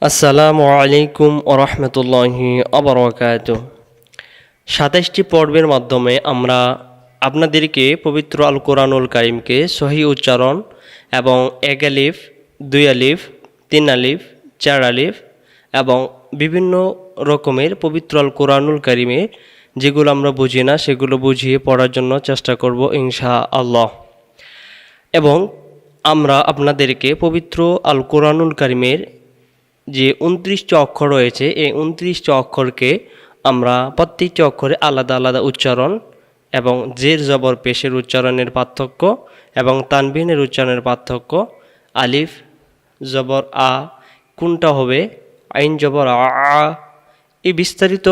আসসালামু আলাইকুম ওরহমতুল্লাহি আবরাকাতুহ। ২৭টি পর্বের মাধ্যমে আমরা আপনাদেরকে পবিত্র আল কোরআনুল কারীমকে সহি উচ্চারণ এবং ১ আলিফ, ২ আলিফ, ৩ আলিফ, ৪ আলিফ এবং বিভিন্ন রকমের পবিত্র আল কোরআনুল কারীমের যেগুলো আমরা বুঝি না সেগুলো বুঝিয়ে পড়ার জন্য চেষ্টা করব ইনশাআল্লাহ। এবং আমরা আপনাদেরকে পবিত্র আল কোরআনুল কারীমের যে ২৯টি অক্ষর রয়েছে এই ২৯টি অক্ষরকে আমরা প্রত্যেকটি অক্ষরে আলাদা আলাদা উচ্চারণ এবং জের জবর পেশের উচ্চারণের পার্থক্য এবং তানবিনের উচ্চারণের পার্থক্য, আলিফ জবর আ কোনটা হবে, আইন জবর আ, এই বিস্তারিত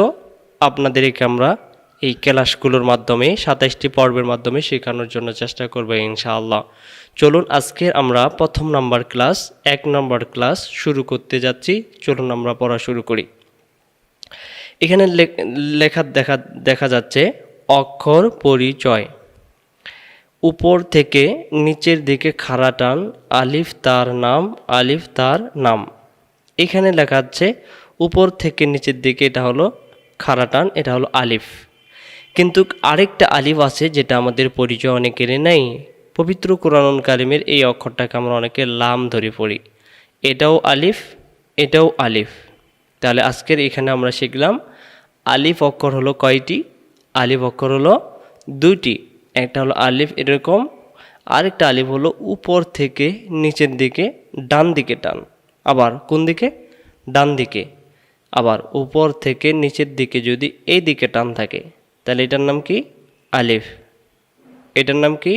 আপনাদেরকে আমরা এই ক্লাসগুলোর মাধ্যমে ২৭টি পর্বের মাধ্যমে শেখানোর জন্য চেষ্টা করব ইনশাআল্লাহ। চলুন আজকে আমরা প্রথম নাম্বার ক্লাস ১ নম্বর ক্লাস শুরু করতে যাচ্ছি। চলুন আমরা পড়া শুরু করি। এখানে লেখা দেখা যাচ্ছে অক্ষর পরিচয়। উপর থেকে নিচের দিকে খাড়া টান, আলিফ তার নাম, আলিফ তার নাম। এখানে লেখা আছে উপর থেকে নিচের দিকে, এটা হলো খাড়া টান, এটা হলো আলিফ। কিন্তু আরেকটা আলিফ আছে যেটা আমাদের পরিচয় অনেকেরই নেই। পবিত্র কোরআনুল কারীমের এই অক্ষরটাকে আমরা অনেকে লাম ধরে পড়ি। এটাও আলিফ, এটাও আলিফ। তাহলে আজকের এখানে আমরা শিখলাম আলিফ অক্ষর হলো কয়টি? আলিফ অক্ষর হলো দুইটি। একটা হলো আলিফ এরকম, আরেকটা আলিফ হলো উপর থেকে নিচের দিকে ডান দিকে টান। আবার কোন দিকে? ডান দিকে। আবার উপর থেকে নিচের দিকে যদি এই দিকে টান থাকে তাহলে এটার নাম কি? আলিফ। এটার নাম কি?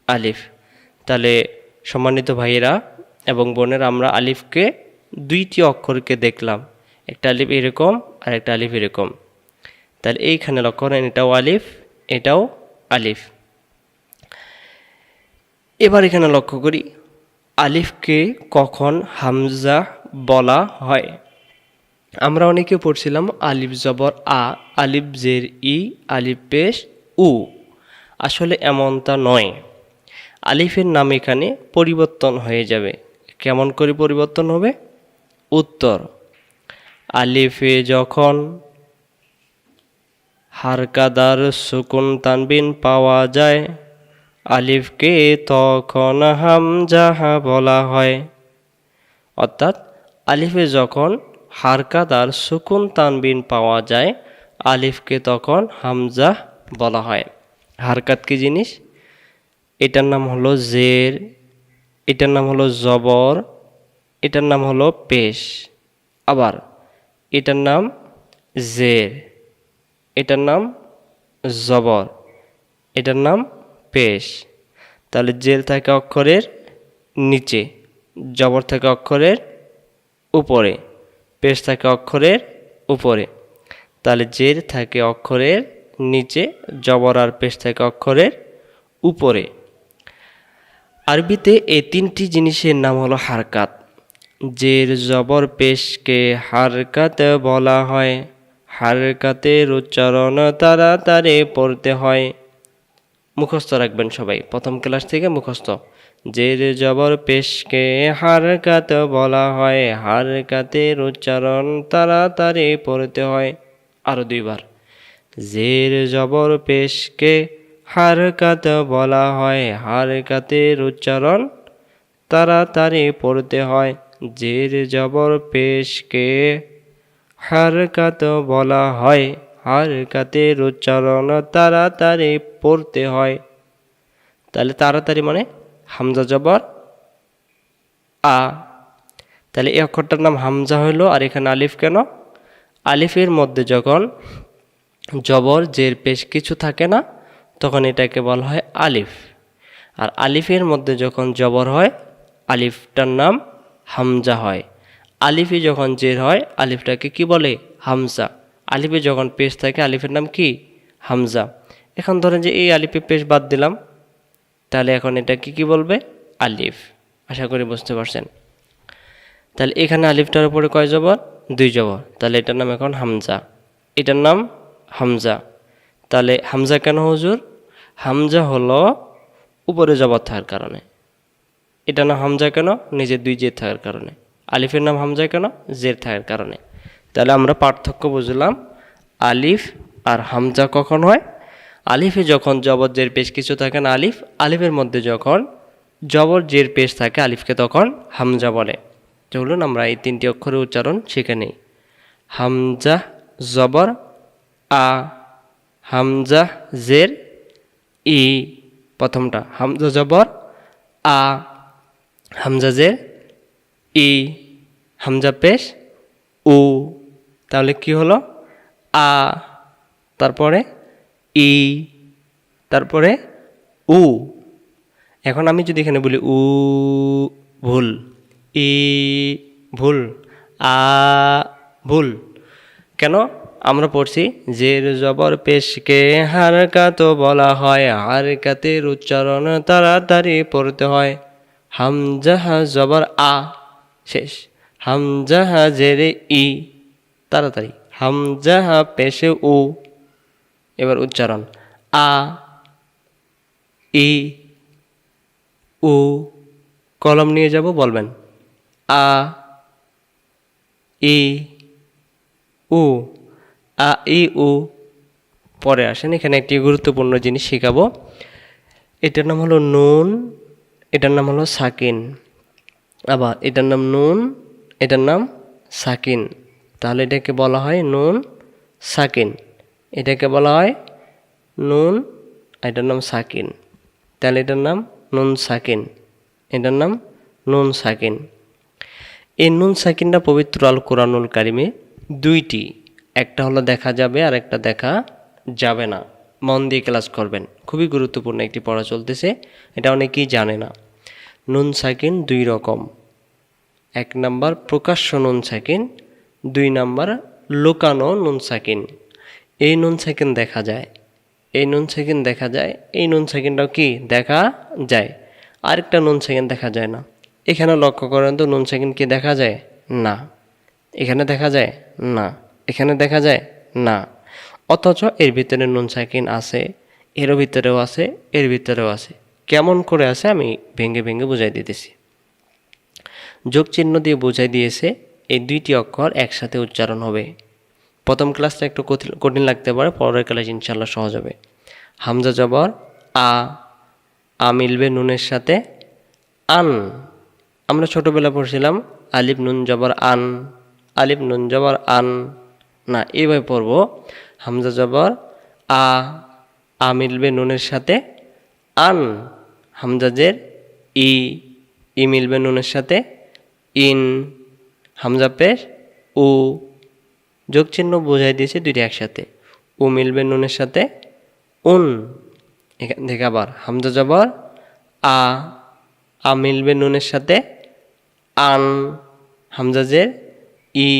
আলিফ। তাহলে সম্মানিত ভাইয়েরা এবং বোনেরা, আমরা আলিফকে দুইটি অক্ষরকে দেখলাম, একটা আলিফ এরকম আর একটা আলিফ এরকম। তাহলে এইখানে লক্ষ্য করেন, এটাও আলিফ, এটাও আলিফ। এবার এখানে লক্ষ্য করি আলিফকে কখন হামজা বলা হয়। আমরা অনেকে পড়ছিলাম আলিফ জবর আ, আলিফ জের ই, আলিফ পেশ উ। আসলে এমনটা নয়। আলিফের নাম এখানে পরিবর্তন হয়ে যাবে। কেমন করে পরিবর্তন হবে? উত্তর, আলিফে যখন হারকাদার সুকুন তানবিন পাওয়া যায় আলিফকে তখন হামজাহা বলা হয়। অর্থাৎ আলিফে যখন হারকাদার সুকুন তানবিন পাওয়া যায় আলিফকে তখন হামজা বলা হয়। হারকাত কি জিনিস? এটার নাম হলো জের, এটার নাম হলো জবর, এটার নাম হলো পেশ। আবার এটার নাম জের, এটার নাম জবর, এটার নাম পেশ। তাহলে জের থাকে অক্ষরের নিচে, জবর থাকে অক্ষরের উপরে, পেশ থাকে অক্ষরের উপরে। তাহলে জের থাকে অক্ষরের নিচে, জবর আর পেশ থাকে অক্ষরের উপরে। আরবিতে এই তিনটি জিনিসের নাম হলো হারকাত। জের জবর পেশকে হারকাত বলা হয়। হারকাতের উচ্চারণ তাড়াতাড়ি পড়তে হয়। মুখস্থ রাখবেন সবাই, প্রথম ক্লাস থেকে মুখস্থ। জের জবর পেশকে হারকাত বলা হয়, হারকাতের উচ্চারণ তাড়াতাড়ি পড়তে হয়। আরো দুইবার, জের জবর পেশকে হারকাত বলা হয়, হারকাতের উচ্চারণ তাড়াতাড়ি পড়তে হয়। জের জবর পেশকে হারকাত বলা হয়, হারকাতের উচ্চারণ তাড়াতাড়ি পড়তে হয়। তাহলে তাড়াতাড়ি মানে হামজা জবর আ। তাহলে এই অক্ষরটার নাম হামজা হইল। আর এখানে আলিফ কেন? আলিফের মধ্যে যখন জবর জের পেশ কিছু থাকে না তখন এটাকে বলা হয় আলিফ। আর আলিফের মধ্যে যখন জবর হয় আলিফটার নাম হামজা হয়। আলিফে যখন জের হয় আলিফটাকে কি বলে? হামজা। আলিফে যখন পেশ থাকে আলিফের নাম কি? হামজা। এখন ধরেন যে এই আলিফে পেশ বাদ দিলাম, তাহলে এখন এটাকে কি বলবে? আলিফ। আশা করি বুঝতে পারছেন। তাহলে এখানে আলিফটার উপরে কয় জবর? 2 জবর। তাহলে এটার নাম এখন হামজা, এটার নাম হামজা। তাহলে হামজা কেন হুজুর? হামজা হলো উপরে জবর থাকার কারণে। এটা না হামজা কেন? নিজে 2 জের থাকার কারণে। আলিফের নাম হামজা কেন? জের থাকার কারণে। তাহলে আমরা পার্থক্য বুঝলাম আলিফ আর হামজা কখন হয়। আলিফে যখন জবর জের পেশ কিছু থাকে না আলিফ, আলিফের মধ্যে যখন জবর জের পেশ থাকে আলিফকে তখন হামজা বলে। চলুন আমরা এই 3টি অক্ষরের উচ্চারণ শিখে নিই। হামজা জবর আ, হামজা জের ই, প্রথমটা হামজা জবর আ, হামজা জের ই, হামজা পেশ উ। তাহলে কি হলো? আ, তারপরে ই, তারপরে উ। এখন আমি যদি এখানে বলি উ, ভুল। ই, ভুল। আ, ভুল। কেন? আমরা পড়ছি জের জবর পেশকে হারকাত বলা হয়, হারকাতের উচ্চারণ তাড়াতাড়ি পড়তে হয়। হামজা জবর আ, শেষ। হামজা জেরে ই, তাড়াতাড়ি। হামজা পেশে উ, এবার উচ্চারণ আ, ই, উ। কলম নিয়ে যাব, বলবেন আ, ই, উ। আ, ই, উ। পরে আসেন, এখানে একটি গুরুত্বপূর্ণ জিনিস শেখাবো। এটার নাম হলো নুন, এটার নাম হলো সাকিন। আবার এটার নাম নুন, এটার নাম সাকিন। তাহলে এটাকে বলা হয় নুন সাকিন, এটাকে বলা হয় নুন, এটার নাম সাকিন। তাহলে এটার নাম নুন সাকিন, এটার নাম নুন সাকিন। এই নুন সাকিনটা পবিত্র আল কোরআনুল কারিমে দুইটি, একটা হলো দেখা যাবে আর একটা দেখা যাবে না। মন দিয়ে ক্লাস করবেন, খুবই গুরুত্বপূর্ণ একটি পড়া চলতেছে, এটা অনেকেই জানে না। নুন সাকিন দুই রকম, 1 নাম্বার প্রকাশ্য নুন সাকিন, 2 নাম্বার লুকানো নুন সাকিন। এই নুন সাকিন দেখা যায়, এই নুন সাকিন দেখা যায়, এই নুন সাকিনটাও কি দেখা যায়। আরেকটা নুন সাকিন দেখা যায় না। এখানে লক্ষ্য করেন তো, নুন সাকিন কি দেখা যায়? না। এখানে দেখা যায়? না। এখানে দেখা যায়? না। অথচ এর ভিতরে নুন সাকিন আছে, এর ভিতরেও আছে, এর ভিতরেও আছে। কেমন করে আছে আমি ভেঙে ভেঙে বুঝাই দিতেছি। যোগ চিহ্ন দিয়ে বোঝাই দিয়েছে এই 2টি অক্ষর একসাথে উচ্চারণ হবে। প্রথম ক্লাসটা একটু কঠিন লাগতে পারে, পরের ক্লাস ইনশাল্লাহ সহজ হবে। হামজা জবর আ, আ মিলবে নুনের সাথে আন। আমরা ছোটবেলা পড়ছিলাম আলিফ নুন জবর আন, আলিফ নুন জবর আন। না, এইভাবে পড়ব হামজা জবর আ, আ মিলবে নুনের সাথে আন, হামজা জের ই, ই মিলবে নুনের সাথে ইন, হামজা পেশ উ। যোগ চিহ্ন বোঝাই দিয়েছে 2টি একসাথে। উ মিলবে নুনের সাথে উন। এখান থেকে আবার হামজা জবর আ, আ মিলবে নুনের সাথে আন, হামজা জের ই,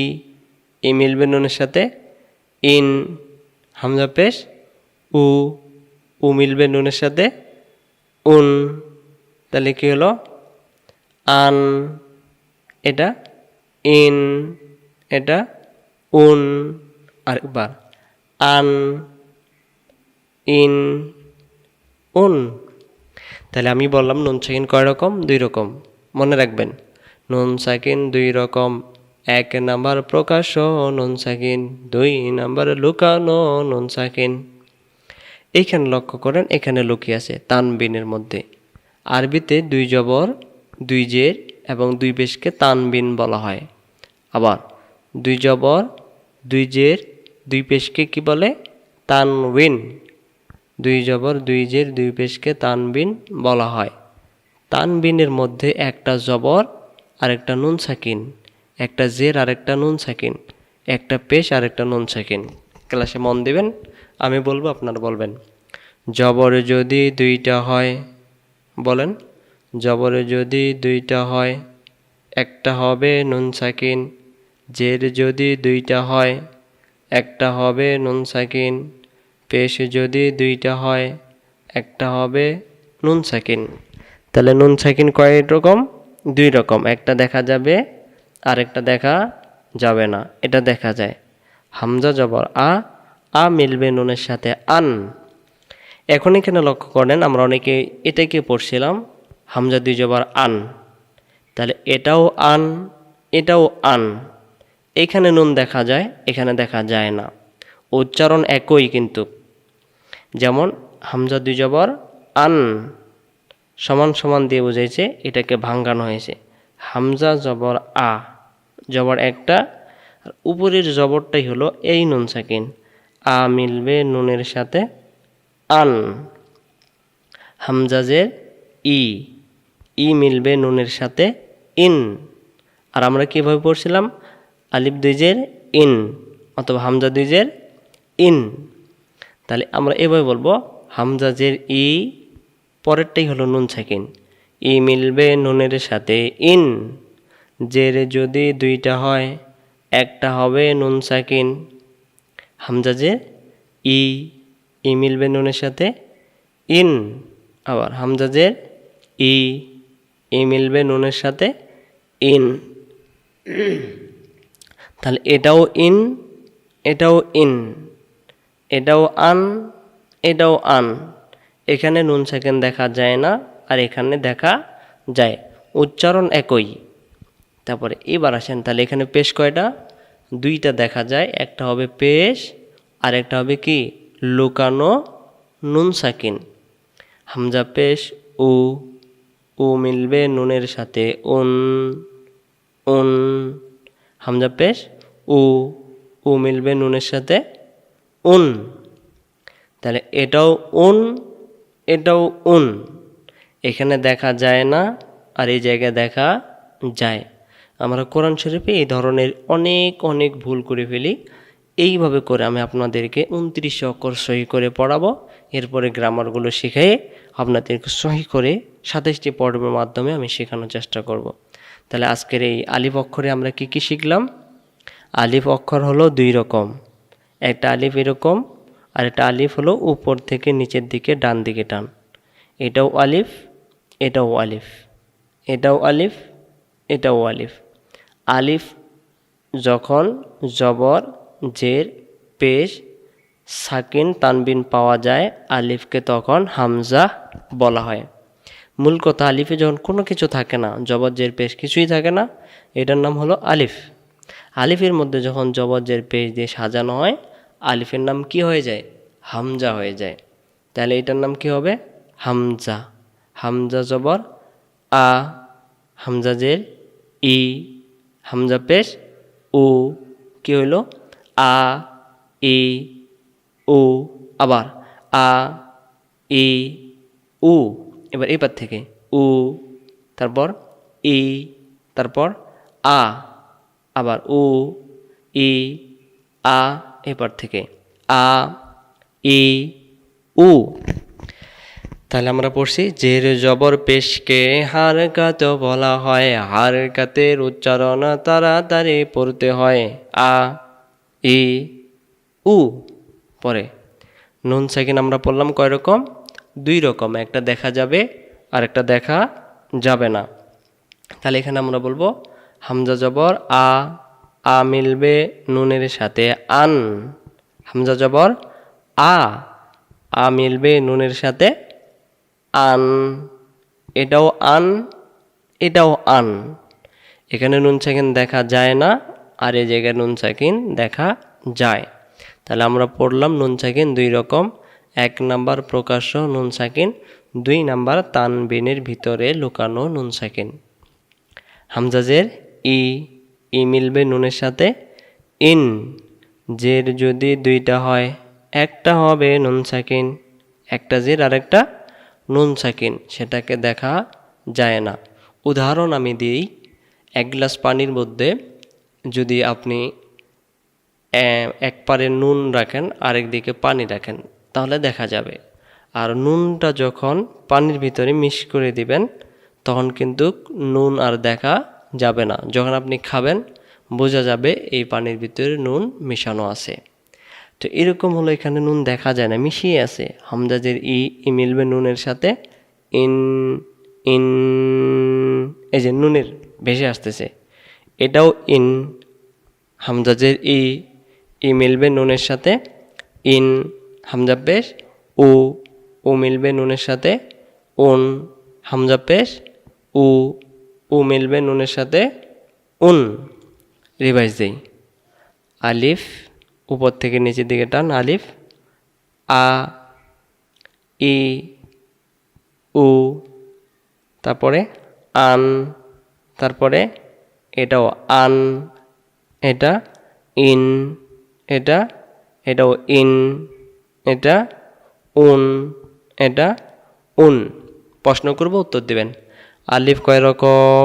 ই মিলবে নুনের সাথে ইন, হামজা পেশ উ, উ মিলবে নুনের সাথে উন। তাহলে কি হলো? আন, এটা ইন, এটা উন। আরেকবার আন, ইন, উন। তাহলে আমি বললাম নুন সাকিন কয় রকম? 2 রকম। মনে রাখবেন নুন সাকিন 2 রকম। 1 নাম্বার প্রকাশ্য নুন সাকিন, 2 নাম্বার লুকানো নুন সাকিন। এইখানে লক্ষ্য করেন, এখানে লুকিয়ে আছে তানবিনের মধ্যে। আরবিতে 2 জবর 2 জের এবং 2 পেশকে তানবিন বলা হয়। আবার 2 জবর 2 জের 2 পেশকে কি বলে? তানবিন। 2 জবর 2 জের 2 পেশকে তানবিন বলা হয়। তানবিনের মধ্যে একটা জবর আর একটা নুন সাকিন, একটা জের আর একটা নুন সাকিন, একটা পেশ আর একটা নুন সাকিন। ক্লাসে মন দিবেন, আমি বলবো আপনারা বলবেন। জবর যদি 2টা হয়, বলেন জবর যদি 2টা হয় একটা হবে নুন সাকিন, জের যদি 2টা হয় একটা হবে নুন সাকিন, পেশ যদি 2টা হয় একটা হবে নুন সাকিন। তাহলে নুন সাকিন কয় রকম? 2 রকম। একটা দেখা যাবে আর একটা দেখা যাবে না, এটা দেখা যায়। হামজা জবর আ, আ মিলবে নুনের সাথে আন। এখন এখানে লক্ষ্য করেন, আমরা অনেকে এটাকে পড়ছিলাম হামজা 2 জবর আন। তাহলে এটাও আন, এটাও আন। এখানে নুন দেখা যায়, এখানে দেখা যায় না, উচ্চারণ একই কিন্তু। যেমন হামজা দুই জবর আন, সমান সমান দিয়ে বুঝাইছে, এটাকে ভাঙ্গানো হয়েছে। হামজা জবর আ, জবর একটা, আর উপরের জবরটাই হলো এই নুন সাকিন। আ মিলবে নুনের সাথে আন। হামজাজের ই, ই মিলবে নুনের সাথে ইন। আর আমরা কীভাবে পড়ছিলাম? আলিফ দুইজের ইন অথবা হামজা দুইজের ইন। তাহলে আমরা এভাবে বলবো, হামজাজের ই, পরেরটাই হলো নুন সাকিন, ই মিলবে নুনের সাথে ইন। জের যদি দুইটা হয়, একটা হবে নুন সাকিন। হামজাজের ই, ই মিলবে নুনের সাথে ইন। আবার হামজাজের ই, ই মিলবে নুনের সাথে ইন। তাহলে এটাও ইন, এটাও ইন, এটাও আন, এটাও আন। এখানে নুন সাকিন দেখা যায় না, আর এখানে দেখা যায়, উচ্চারণ একই। তারপরে এবার আসেন, তাহলে এখানে পেশ কয়টা? দুইটা দেখা যায়, একটা হবে পেশ, আর একটা হবে কি লুকানো নুন সাকিন। হামজা পেশ উ, উ মিলবে নুনের সাথে উন, উন। হামজা পেশ উ, উ মিলবে নুনের সাথে উন। তাহলে এটাও উন, এটাও উন। এখানে দেখা যায় না, আর এই জায়গায় দেখা যায়। আমরা কোরআন শরীফে এই ধরনের অনেক অনেক ভুল করে ফেলি। এইভাবে করে আমি আপনাদেরকে 29 অক্ষর সহি করে পড়াবো। এরপরে গ্রামারগুলো শিখিয়ে আপনাদেরকে সহি করে 27টি পর্বের মাধ্যমে আমি শেখানোর চেষ্টা করব। তাহলে আজকের এই আলিফ অক্ষরে আমরা কি কি শিখলাম? আলিফ অক্ষর হলো দুই রকম, একটা আলিফ এরকম, আর একটা আলিফ হলো উপর থেকে নিচের দিকে ডান দিকে টান। এটাও আলিফ, এটাও আলিফ, এটাও আলিফ, এটাও আলিফ। আলিফ যখন জবর, জের, পেশ, সাকিন, তানবিন পাওয়া যায়, আলিফকে তখন হামজা বলা হয়। মূল কথা, আলিফে যখন কোনো কিছু থাকে না, জবর, জের, পেশ কিছুই থাকে না, এটার নাম হলো আলিফ। আলিফের মধ্যে যখন জবর, জের, পেশ দিয়ে সাজানো হয়, আলিফের নাম কি হয়ে যায়? হামজা হয়ে যায়। তাহলে এটার নাম কি হবে? হামজা। হামজা জবর আ, হামজা জের ই, হামজা পেশ উ, কি হইল? আ, ই, উ। আবার আ, ই, উ। এবার এবার থেকে উ, তারপর ই, তারপর আ, আবার উ, ই, আ। এবার থেকে আ, ই, উ। তাহলে আমরা পড়ছি, জের জবর পেশকে হারকাত বলা হয়, হারকাতের উচ্চারণ তাড়াতাড়ি পড়তে হয়। আ, ই, উ। পরে নুন সাকিন আমরা পড়লাম কয় রকম? দুই রকম, একটা দেখা যাবে আর একটা দেখা যাবে না। তাহলে এখানে আমরা বলবো হামজা জবর আ, আ মিলবে নুনের সাথে আন। হামজা জবর আ, আ মিলবে নুনের সাথে আন। এটাও আন, এটাও আন। এখানে নুন সাকিন দেখা যায় না, আর এই জায়গায় নুন সাকিন দেখা যায়। তাহলে আমরা পড়লাম নুন সাকিন দুই রকম, 1 নাম্বার প্রকাশ্য নুন সাকিন, 2 নাম্বার তানবিনের ভিতরে লুকানো নুন সাকিন। হামজাজের ই, ই মিলবে নুনের সাথে ইন। জের যদি দুইটা হয়, একটা হবে নুন সাকিন, একটা জের আর একটা নুন সাকিন, সেটাকে দেখা যায় না। উদাহরণ আমি দিই, 1 গ্লাস পানির মধ্যে যদি আপনি এক পারে নুন রাখেন, আরেক দিকে পানি রাখেন, তাহলে দেখা যাবে। আর নুনটা যখন পানির ভিতরে মিক্স করে দিবেন, তখন কিন্তু নুন আর দেখা যাবে না। যখন আপনি খাবেন, বোঝা যাবে এই পানির ভিতরে নুন মিশানো আছে। তো এরকম হলো, এখানে নুন দেখা যায় না, মিশিয়ে আছে। হামজাজের ই, ই মিলবে নুনের সাথে ইন, ইন। এই যে নুনের ভেসে আসতেছে, এটাও ইন। হামজাজের ই, ই মিলবে নুনের সাথে ইন। হামজা পেশ উ, উ মিলবে নুনের সাথে উন। হামজা পেশ উ, উ মিলবে নুনের সাথে উন। রিভাইজ দেই। আলিফ উপর থেকে নিচের দিকে টান, আলিফ, আ, ই, উ, তারপরে আন, তারপরে এটাও আন, এটা ইন, এটাও ইন, এটা উন, এটা উন। প্রশ্ন করব, উত্তর দেবেন। আলিফ কয় রকম?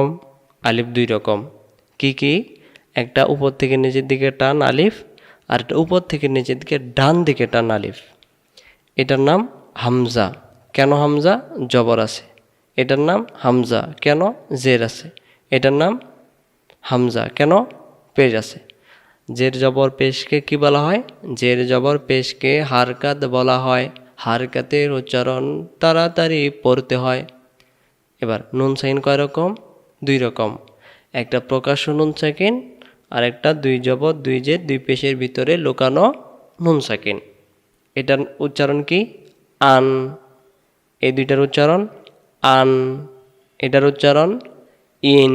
আলিফ 2 রকম। কি কি? একটা উপর থেকে নিচের দিকে টান আলিফ, আর একটা উপর থেকে নিচের দিকে ডান দিকে টান আলিফ। এটার নাম হামজা। কেন হামজা? জবর আছে। এটার নাম হামজা। কেন? জের আছে। এটার নাম হামজা। কেন? পেশ আছে। জের জবর পেশকে কি বলা হয়? জের জবর পেশকে হারকাত বলা হয়। হারকাতের উচ্চারণ তাড়াতাড়ি পড়তে হয়। এবার নুন সাকিন কয় রকম? 2 রকম। একটা প্রকাশ্য নুন সাকিন, আর একটা 2 জবর 2 জের 2 পেশের ভিতরে লুকানো নুন সাকিন। এটার উচ্চারণ কি? আন। এই দুইটার উচ্চারণ আন। এটার উচ্চারণ ইন।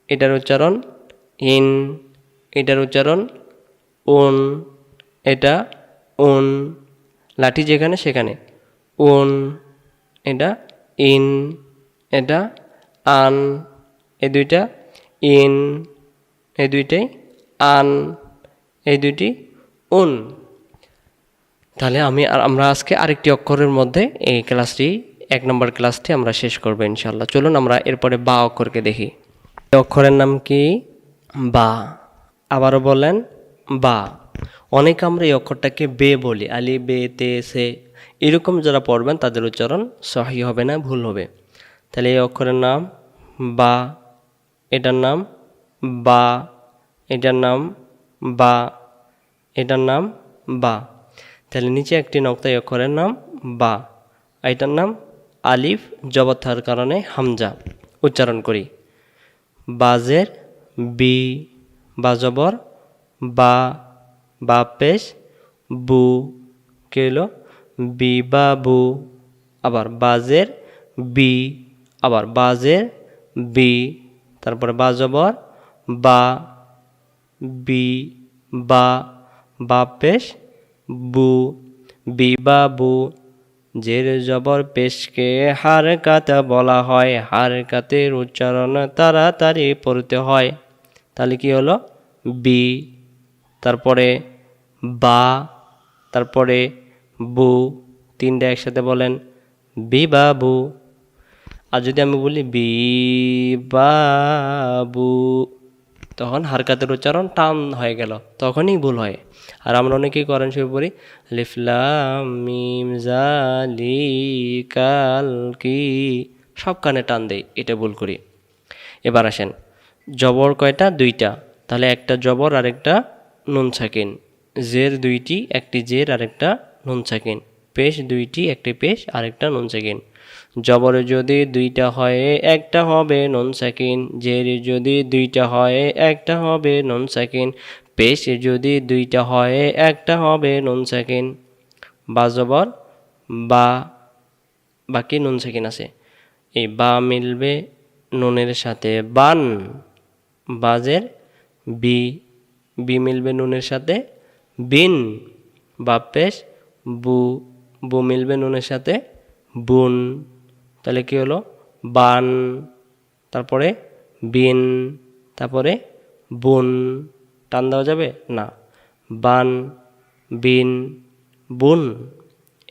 এটার উচ্চারণ ইন। এটার উচ্চারণ উন। এটা উন। লাঠি যেখানে সেখানে উন। এটা ইন। এটা আন। এই দুইটা ইন। এই দুইটাই আন। এই দুইটি উন। তাহলে আমরা আজকে আরেকটি অক্ষরের মধ্যে এই ক্লাসটি 1 নম্বর ক্লাসটি আমরা শেষ করবো ইনশাল্লাহ। চলুন আমরা এরপরে বা অক্ষরকে দেখি। এই অক্ষরের নাম কি? বা। আবারও বলেন, বা। অনেকে আমরা এই অক্ষরটাকে বে বলি, আলি বে তে সে, এরকম যারা পড়বেন তাদের উচ্চারণ সহি হবে না, ভুল হবে। তাহলে এই অক্ষরের নাম বা। এটার নাম বা। এটার নাম বা। এটার নাম বা। তাহলে নিচে একটি নক্তা এই অক্ষরের নাম বা। এটার নাম আলিফ জবর থাকার কারণে হামজা। উচ্চারণ করি। বাজের বি, বা জবর বা, বা পেশ বু, কে হলো বি বা বু। আবার বাজের বি, আবার বাজের বি, তারপরে বা জবর বা, বি বা, বা পেশ বু, বি বা বু। জের জবর পেশকে হারকাত বলা হয়। হারকাতের উচ্চারণ তাড়াতাড়ি পড়তে হয়। তাহলে কি হলো? বি, তারপরে বা, তারপরে বু। 3টা একসাথে বলেন, বি বা বু। আর যদি আমি বলি বি বাবু, তখন হারকাতের উচ্চারণ টান হয়ে গেল, তখনই ভুল হয়। আর আমরা অনেকেই করেন শুরু করি আলিফ লাম মিম জালিকাল কি, সব কানে টান দেই, এটা ভুল করি। এবার আসেন, জবর কয়টা? 2টা। তাহলে একটা জবর আর একটা নুন সাকিন। জের 2টি, একটি জের আর একটা নুন সাকিন। পেশ 2টি, একটি পেশ আর একটা নুন সাকিন। জবরে যদি 2টা হয় একটা হবে নুন সাকিন। জের যদি 2টা হয় একটা হবে নুন সাকিন। পেশ যদি 2টা হয় একটা হবে নুন সাকিন। বা জবর বা, বাকি নুন সাকিন আছে। এই বা মিলবে নুনের সাথে বান। বাজের বি, বি মিলবে নুনের সাথে বিন। বা পেশ বু, বু মিলবে নুনের সাথে বুন। তাহলে কি হলো? বান, তারপরে বিন, তারপরে বুন। টান দেওয়া যাবে না। বান, বিন, বুন।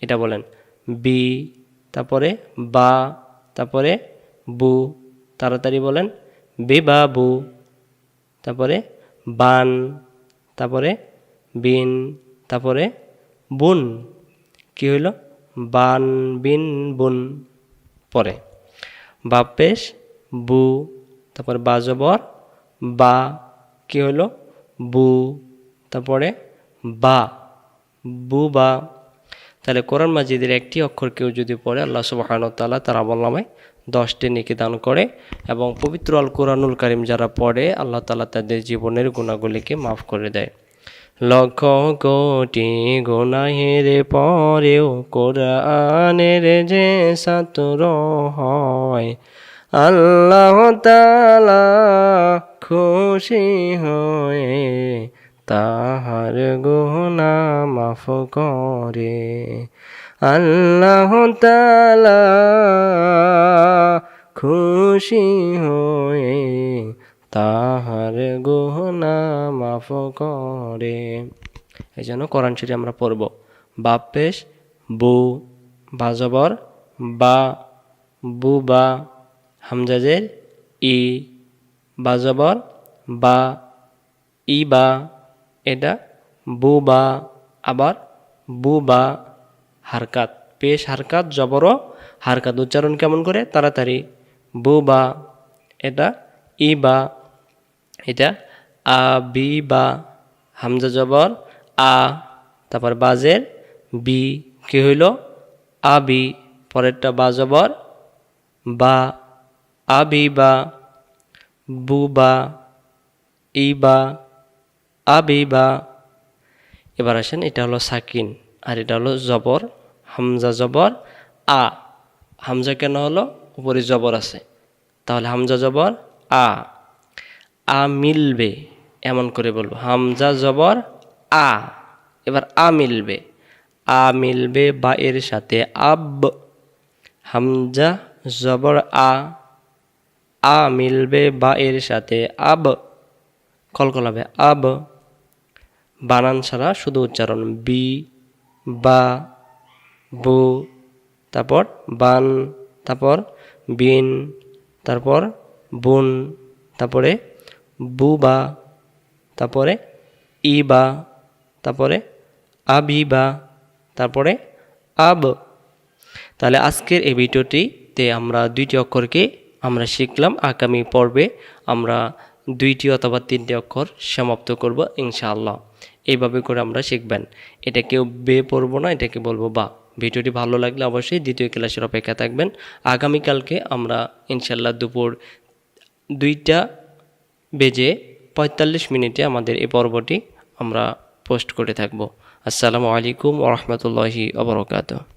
এটা বলেন বি, তারপরে বা, তারপরে বু। তাড়াতাড়ি বলেন, বি বা বু, তারপরে বান, তারপরে বিন, তারপরে বুন। কি হইল? বান বিন বুন। পরে বা পেশ বু, তারপরে বা জবর বা, কি হলো? বু, তারপরে বা, বু বা। তাহলে কোরআন মাজিদের একটি অক্ষর কেউ যদি পড়ে, আল্লাহ সুবহানাহু ওয়া তাআলা তার আমলনামায় 10টি নেকি দান করে। এবং পবিত্র আল কোরআনুল কারীম যারা পড়ে, আল্লাহ তাআলা তাদের জীবনের গুনাহগুলিকে মাফ করে দেয়। লক্ষ কোটি গুনাহের পরেও কোরআনের যে ছাত্র হয়, আল্লাহ তাআলা খুশি হয়ে তাহার গুনাহ মাফ করে। আল্লাহ তাআলা খুশি হয়ে তাহার গুনাহ মাফ করে। এই জন্য কোরআন শরীফ আমরা পড়ব। বা পেশ বু, বা জবর বা, বুবা, হামজাজের ই, বা জবর বা, ইবা, এটা বুবা, আবার বুবা, হারকাত পেশ হারকাত জবর হারকাত উচ্চারণ কেমন করে? তাড়াতাড়ি। বুবা, এটা ইবা, এটা আবিবা, হামজা জবর আ, তারপর বাজের বি, কি হইল? আবি, পরেরটা বা জবর বা, আবিবা, বুবা, ইবা, আবিবা। এবার আসেন, এটা হলো সাকিন আর এটা হলো জবর, হামজা জবর আ। হামজা কেন হলো? উপরে জবর আছে, তাহলে হামজা জবর আ। আ মিলবে, এমন করে বলবো, হামজা জবর আ। এবার আ মিলবে, আ মিলবে বা এর সাথে আব, হামজা জবর আ, আ মিলবে বা এর সাথে আব, কলকলাবে আব। বানান ছাড়া শুধু উচ্চারণ, বি, বা, বু, তারপর বান, তারপর বিন, তারপর বুন, তারপরে বুবা, তারপরে ইবা, তারপরে আবিবা, তারপরে আব। তাহলে আজকের এই ভিডিওটিতে আমরা দুইটি অক্ষরকে আমরা শিখলাম। আগামী পর্বে আমরা দুইটি অথবা তিনটি অক্ষর সমাপ্ত করব ইনশাআল্লাহ। এইভাবে করে আমরা শিখবেন। এটাকেও বে পড়বো না, এটাকে বলবো বা। ভিডিওটি ভালো লাগলে অবশ্যই দ্বিতীয় ক্লাসের অপেক্ষা থাকবেন। আগামীকালকে আমরা ইনশাআল্লাহ দুপুর 2:45 আমাদের এই পর্বটি আমরা পোস্ট করে থাকব। আসসালামু আলাইকুম ওয়া রাহমাতুল্লাহি ওয়া বারাকাতুহু।